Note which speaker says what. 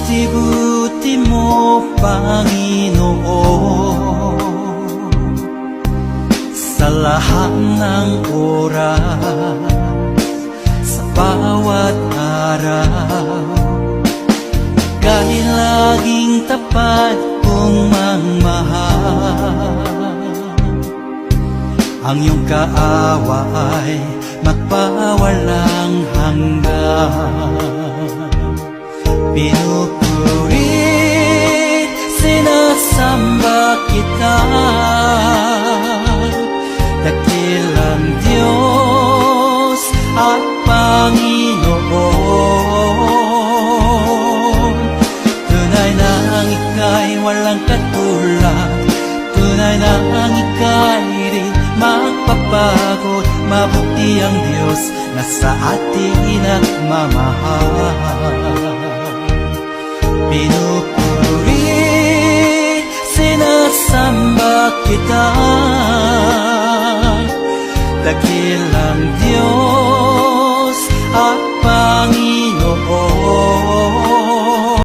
Speaker 1: Buti-buti mo, Panginoon, sa lahat ng oras, sa bawat araw, kahit laging tapat kong magmahal. Ang iyong kaawa ay magpawalang hanggan. Pinupuri, sinasamba kita, dakilang Diyos at Panginoon. Tunay na ang ika'y walang katulad, tunay na ang ika'y di magpapagod. Mabuti ang Diyos na sa atin nagmamahal. Pinupuri, sinasamba kita, dakil